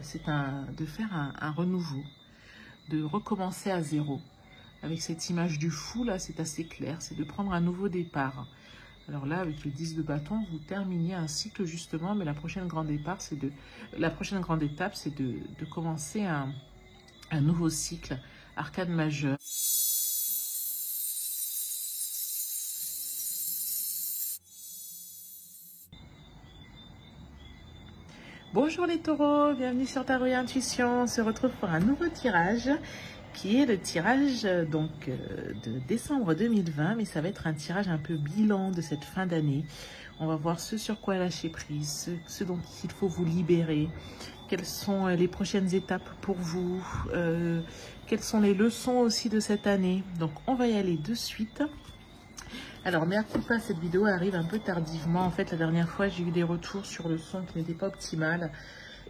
c'est de faire un renouveau, de recommencer à zéro. Avec cette image du fou, là, c'est assez clair, c'est de prendre un nouveau départ. Alors là, avec le 10 de bâton, vous terminez un cycle justement, mais la prochaine grande étape, c'est de commencer un nouveau cycle, arcane majeure. Bonjour les taureaux, bienvenue sur Tarot et Intuition. On se retrouve pour un nouveau tirage qui est le tirage de décembre 2020, mais ça va être un tirage un peu bilan de cette fin d'année. On va voir ce sur quoi lâcher prise, ce dont il faut vous libérer, quelles sont les prochaines étapes pour vous, quelles sont les leçons aussi de cette année. Donc on va y aller de suite. Alors, mea culpa, cette vidéo arrive un peu tardivement. En fait, la dernière fois, j'ai eu des retours sur le son qui n'était pas optimal,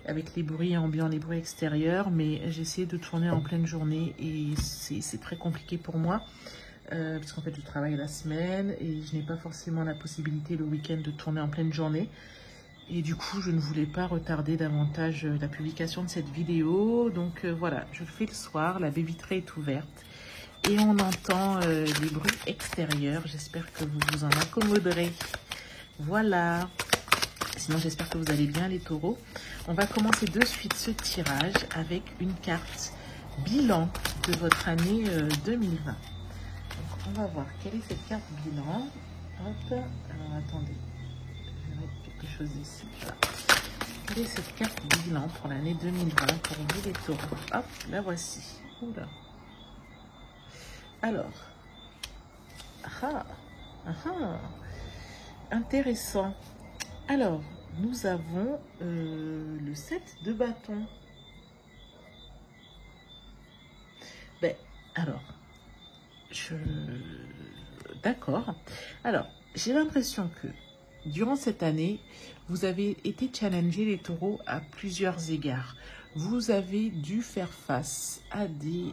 avec les bruits ambiants, les bruits extérieurs, mais j'ai essayé de tourner en pleine journée et c'est très compliqué pour moi, parce qu'en fait, je travaille la semaine et je n'ai pas forcément la possibilité le week-end de tourner en pleine journée. Et du coup, je ne voulais pas retarder davantage la publication de cette vidéo. Donc voilà, je le fais le soir, la baie vitrée est ouverte. Et on entend les bruits extérieurs. J'espère que vous vous en accommoderez. Voilà. Sinon, j'espère que vous allez bien, les taureaux. On va commencer de suite ce tirage avec une carte bilan de votre année 2020. Donc, on va voir quelle est cette carte bilan. Hop. Alors, attendez. Je vais mettre quelque chose ici. Voilà. Quelle est cette carte bilan pour l'année 2020 pour vous, les taureaux? Hop, la voici. Oula. Alors, intéressant. Alors, nous avons le 7 de bâton. Ben, alors, d'accord. Alors, j'ai l'impression que durant cette année, vous avez été challengés, les taureaux, à plusieurs égards. Vous avez dû faire face à des...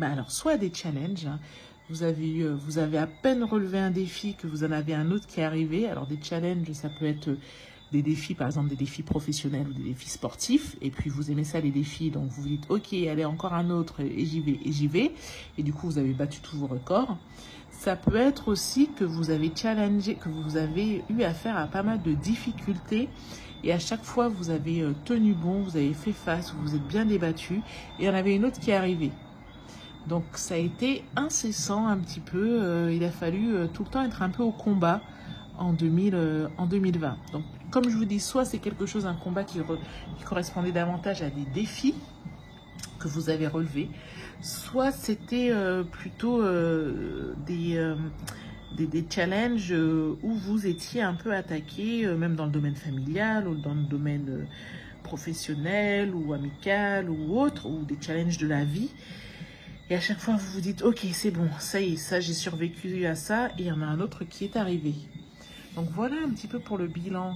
alors, soit à des challenges, hein. Vous avez à peine relevé un défi que vous en avez un autre qui est arrivé. Alors, des challenges, ça peut être des défis, par exemple, des défis professionnels ou des défis sportifs. Et puis, vous aimez ça, les défis. Donc, vous vous dites, OK, allez, encore un autre, et j'y vais, et j'y vais. Et du coup, vous avez battu tous vos records. Ça peut être aussi que vous avez challengé, que vous avez eu affaire à pas mal de difficultés. Et à chaque fois, vous avez tenu bon, vous avez fait face, vous vous êtes bien débattu. Et il y en avait une autre qui est arrivée. Donc, ça a été incessant un petit peu. Il a fallu tout le temps être un peu au combat en 2020. Donc, comme je vous dis, soit c'est quelque chose, un combat qui correspondait davantage à des défis que vous avez relevés, soit c'était plutôt des challenges où vous étiez un peu attaqué, même dans le domaine familial ou dans le domaine professionnel ou amical ou autre, ou des challenges de la vie. Et à chaque fois, vous vous dites, OK, c'est bon, ça y est, ça, j'ai survécu à ça, et il y en a un autre qui est arrivé. Donc voilà un petit peu pour le bilan,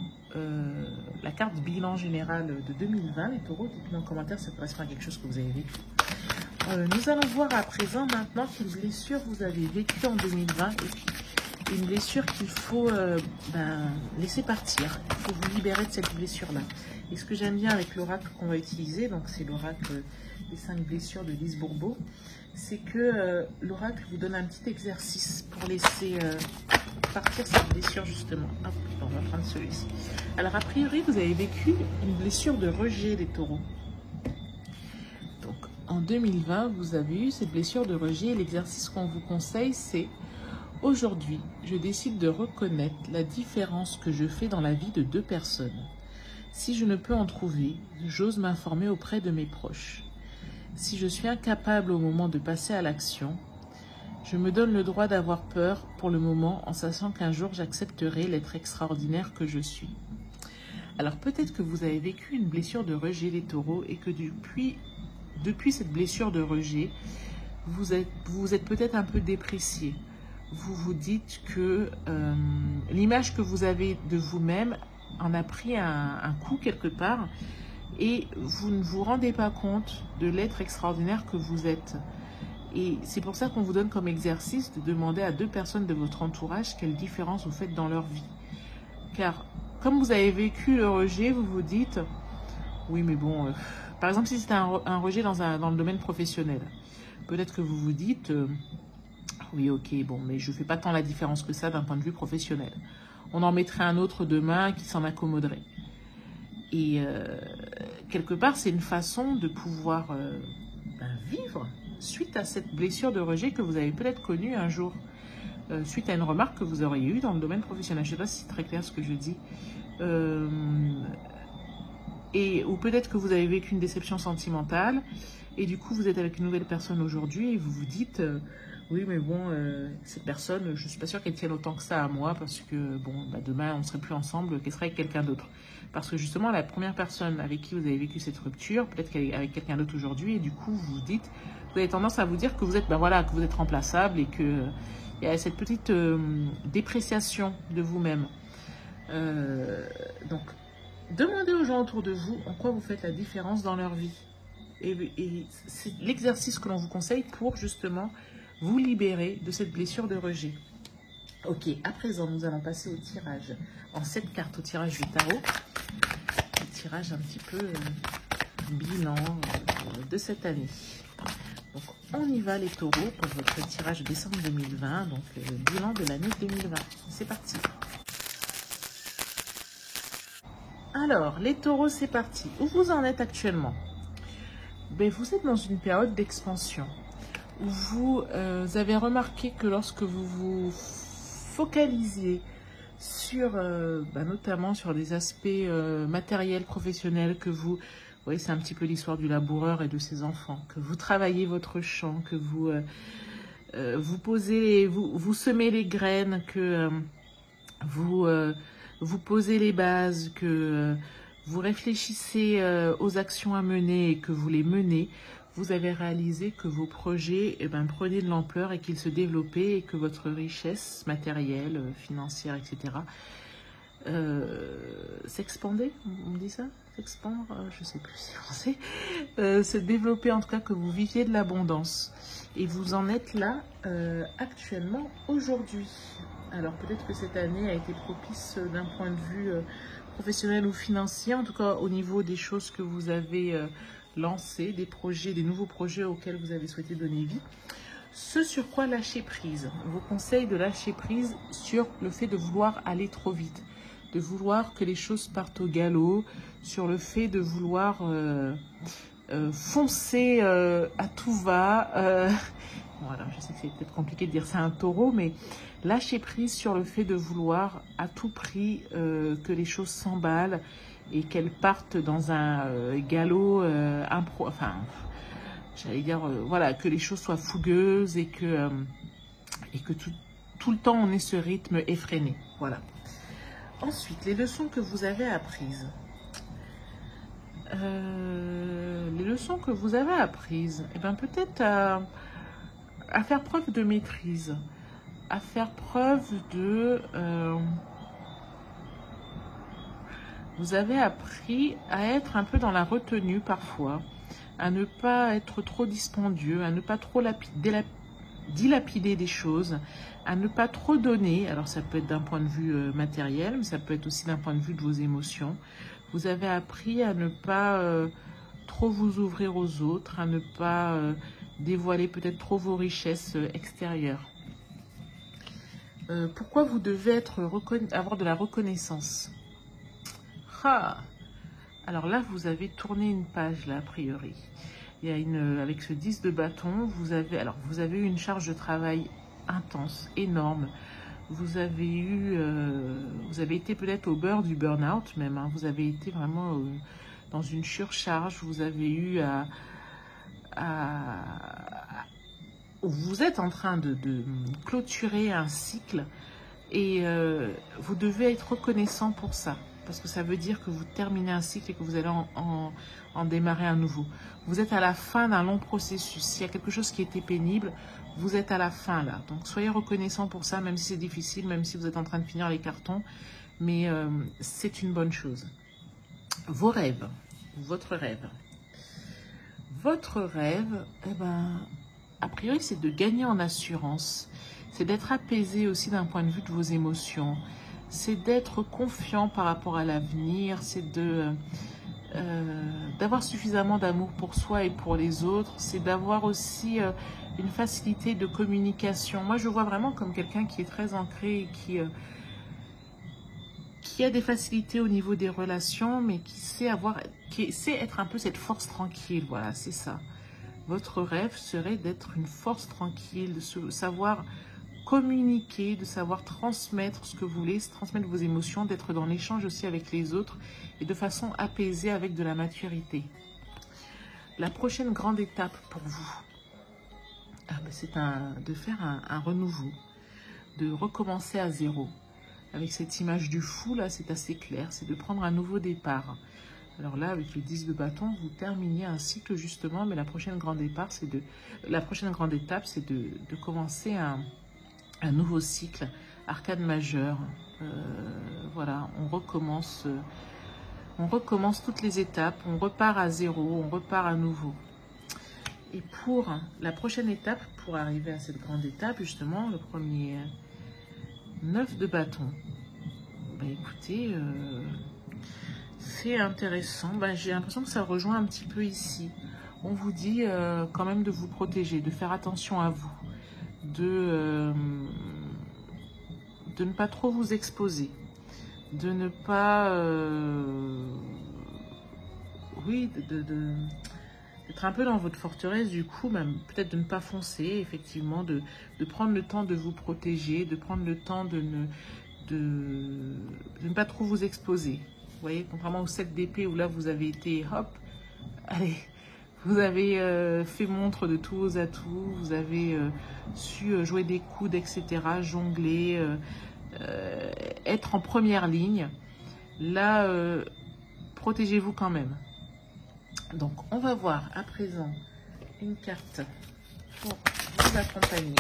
la carte bilan générale de 2020. Les taureaux, dites-moi en commentaire si ça correspond à quelque chose que vous avez vécu. Nous allons voir à présent maintenant quelle blessure vous avez vécue en 2020 et puis une blessure qu'il faut laisser partir. Il faut vous libérer de cette blessure-là. Et ce que j'aime bien avec l'oracle qu'on va utiliser, donc c'est l'oracle des 5 blessures de Lise Bourbeau, c'est que l'oracle vous donne un petit exercice pour laisser partir cette blessure justement. Hop, on va prendre celui-ci. Alors a priori, vous avez vécu une blessure de rejet, les taureaux. Donc en 2020, vous avez eu cette blessure de rejet. L'exercice qu'on vous conseille, c'est: aujourd'hui, je décide de reconnaître la différence que je fais dans la vie de 2 personnes. Si je ne peux en trouver, j'ose m'informer auprès de mes proches. Si je suis incapable au moment de passer à l'action, je me donne le droit d'avoir peur pour le moment en sachant qu'un jour j'accepterai l'être extraordinaire que je suis. Alors peut-être que vous avez vécu une blessure de rejet, les taureaux, et que depuis cette blessure de rejet, vous êtes peut-être un peu déprécié. Vous vous dites que l'image que vous avez de vous-même en a pris un coup quelque part et vous ne vous rendez pas compte de l'être extraordinaire que vous êtes. Et c'est pour ça qu'on vous donne comme exercice de demander à 2 personnes de votre entourage quelle différence vous faites dans leur vie. Car comme vous avez vécu le rejet, vous vous dites, Oui, mais bon, par exemple, si c'est un rejet dans le domaine professionnel, peut-être que vous vous dites, oui, ok, bon, mais je ne fais pas tant la différence que ça d'un point de vue professionnel. On en mettrait un autre demain qui s'en accommoderait. Et quelque part, c'est une façon de pouvoir vivre suite à cette blessure de rejet que vous avez peut-être connue un jour, suite à une remarque que vous auriez eue dans le domaine professionnel. Je ne sais pas si c'est très clair ce que je dis. Ou peut-être que vous avez vécu une déception sentimentale et du coup vous êtes avec une nouvelle personne aujourd'hui et vous vous dites oui mais bon cette personne je suis pas sûre qu'elle tienne autant que ça à moi parce que bon demain on serait plus ensemble, qu'elle serait avec quelqu'un d'autre, parce que justement la première personne avec qui vous avez vécu cette rupture, peut-être qu'elle est avec quelqu'un d'autre aujourd'hui et du coup vous vous dites, vous avez tendance à vous dire que vous êtes que vous êtes remplaçable et que il y a cette petite dépréciation de vous-même. Donc demandez aux gens autour de vous en quoi vous faites la différence dans leur vie. Et c'est l'exercice que l'on vous conseille pour justement vous libérer de cette blessure de rejet. Ok, à présent, nous allons passer au tirage en 7 cartes, au tirage du tarot. Un tirage un petit peu bilan de cette année. Donc, on y va les taureaux pour votre tirage de décembre 2020, donc le bilan de l'année 2020. C'est parti. Alors, les taureaux, c'est parti. Où vous en êtes actuellement? Vous êtes dans une période d'expansion où vous avez remarqué que lorsque vous vous focalisiez sur, notamment sur des aspects matériels, professionnels, que vous voyez, c'est un petit peu l'histoire du laboureur et de ses enfants, que vous travaillez votre champ, que vous vous semez les graines, que vous posez les bases, que vous réfléchissez aux actions à mener et que vous les menez, vous avez réalisé que vos projets prenaient de l'ampleur et qu'ils se développaient et que votre richesse matérielle, financière, etc. S'expandait, on dit ça? S'expandre, je ne sais plus si on sait. Se développer, en tout cas, que vous viviez de l'abondance. Et vous en êtes là actuellement aujourd'hui. Alors peut-être que cette année a été propice d'un point de vue professionnel ou financier, en tout cas au niveau des choses que vous avez lancées, des projets, des nouveaux projets auxquels vous avez souhaité donner vie. Ce sur quoi lâcher prise. Vos conseils de lâcher prise sur le fait de vouloir aller trop vite, de vouloir que les choses partent au galop, sur le fait de vouloir foncer à tout va. Voilà, je sais que c'est peut-être compliqué de dire ça à un taureau, mais lâcher prise sur le fait de vouloir à tout prix que les choses s'emballent et qu'elles partent dans un galop j'allais dire, voilà, que les choses soient fougueuses et que tout le temps on ait ce rythme effréné. Voilà. Ensuite, les leçons que vous avez apprises. Les leçons que vous avez apprises, peut-être à faire preuve de maîtrise, à faire preuve de... vous avez appris à être un peu dans la retenue parfois, à ne pas être trop dispendieux, à ne pas trop dilapider des choses, à ne pas trop donner. Alors ça peut être d'un point de vue matériel, mais ça peut être aussi d'un point de vue de vos émotions. Vous avez appris à ne pas trop vous ouvrir aux autres, à ne pas dévoiler peut-être trop vos richesses extérieures. Pourquoi vous devez avoir de la reconnaissance? Alors là, vous avez tourné une page, là, a priori. Il y a avec ce 10 de bâton, vous avez eu une charge de travail intense, énorme. Vous avez été peut-être au bord du burn-out même. Hein. Vous avez été vraiment dans une surcharge. Vous avez eu vous êtes en train de clôturer un cycle et vous devez être reconnaissant pour ça. Parce que ça veut dire que vous terminez un cycle et que vous allez en démarrer un nouveau. Vous êtes à la fin d'un long processus. S'il y a quelque chose qui était pénible, vous êtes à la fin là. Donc soyez reconnaissant pour ça, même si c'est difficile, même si vous êtes en train de finir les cartons. Mais c'est une bonne chose. Vos rêves, votre rêve. Votre rêve, a priori, c'est de gagner en assurance. C'est d'être apaisé aussi d'un point de vue de vos émotions. C'est d'être confiant par rapport à l'avenir, c'est de d'avoir suffisamment d'amour pour soi et pour les autres, c'est d'avoir aussi une facilité de communication. Moi, je vois vraiment comme quelqu'un qui est très ancré et qui a des facilités au niveau des relations, mais qui sait être un peu cette force tranquille. Voilà, c'est ça. Votre rêve serait d'être une force tranquille, de savoir communiquer, de savoir transmettre ce que vous voulez, transmettre vos émotions, d'être dans l'échange aussi avec les autres et de façon apaisée avec de la maturité. La prochaine grande étape pour vous, c'est de faire un renouveau, de recommencer à zéro. Avec cette image du fou, là, c'est assez clair, c'est de prendre un nouveau départ. Alors là, avec le 10 de bâton, vous terminez un cycle justement, mais la prochaine grande étape, c'est de commencer un nouveau cycle, arcane majeure. Voilà, on recommence toutes les étapes, on repart à zéro, on repart à nouveau. Et pour la prochaine étape, pour arriver à cette grande étape, justement, le premier 9 de bâton. Écoutez, c'est intéressant. J'ai l'impression que ça rejoint un petit peu ici. On vous dit quand même de vous protéger, de faire attention à vous, de ne pas trop vous exposer, de ne pas... oui, d'être un peu dans votre forteresse, du coup, même peut-être de ne pas foncer, effectivement, de prendre le temps de vous protéger, de prendre le temps de ne pas trop vous exposer. Vous voyez, contrairement au 7 d'épée où là, vous avez été, hop, allez, vous avez fait montre de tous vos atouts, vous avez su jouer des coudes, etc., jongler, être en première ligne. Là, protégez-vous quand même. Donc, on va voir à présent une carte pour vous accompagner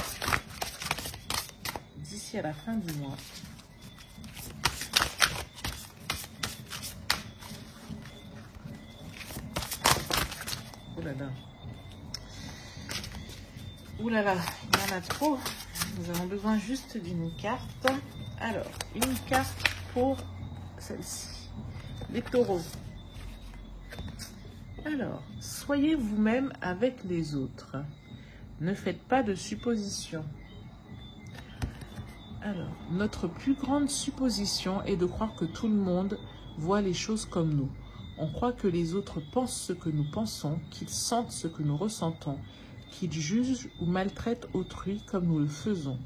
d'ici à la fin du mois. Oh là là. Ouh là là, il y en a trop. Nous avons besoin juste d'une carte. Alors, une carte pour celle-ci. Les taureaux. Alors, soyez vous-même avec les autres. Ne faites pas de suppositions. Alors, notre plus grande supposition est de croire que tout le monde voit les choses comme nous. On croit que les autres pensent ce que nous pensons, qu'ils sentent ce que nous ressentons, qu'ils jugent ou maltraitent autrui comme nous le faisons.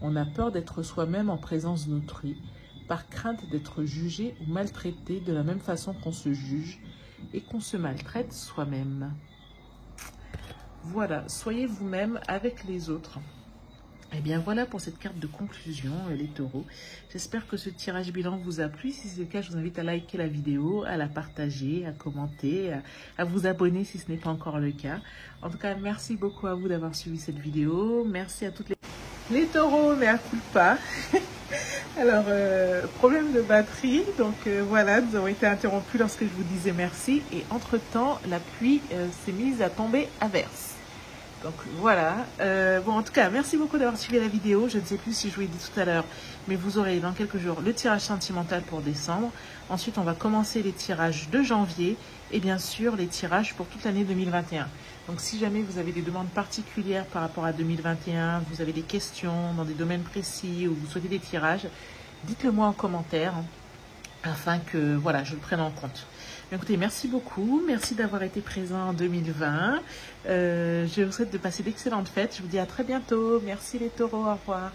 On a peur d'être soi-même en présence d'autrui, par crainte d'être jugé ou maltraité de la même façon qu'on se juge et qu'on se maltraite soi-même. Voilà, soyez vous-même avec les autres. Et bien voilà pour cette carte de conclusion, les taureaux. J'espère que ce tirage bilan vous a plu. Si c'est le cas, je vous invite à liker la vidéo, à la partager, à commenter, à vous abonner si ce n'est pas encore le cas. En tout cas, merci beaucoup à vous d'avoir suivi cette vidéo. Merci à toutes les taureaux, mais à coup de pas. Alors, problème de batterie. Donc voilà, nous avons été interrompus lorsque je vous disais merci. Et entre-temps, la pluie s'est mise à tomber à verse. Donc voilà, bon en tout cas merci beaucoup d'avoir suivi la vidéo. Je ne sais plus si je vous l'ai dit tout à l'heure, mais vous aurez dans quelques jours le tirage sentimental pour décembre. Ensuite on va commencer les tirages de janvier et bien sûr les tirages pour toute l'année 2021. Donc si jamais vous avez des demandes particulières par rapport à 2021, vous avez des questions dans des domaines précis ou vous souhaitez des tirages, dites-le moi en commentaire afin que voilà, je le prenne en compte. Écoutez, merci beaucoup. Merci d'avoir été présent en 2020. Je vous souhaite de passer d'excellentes fêtes. Je vous dis à très bientôt. Merci les taureaux. Au revoir.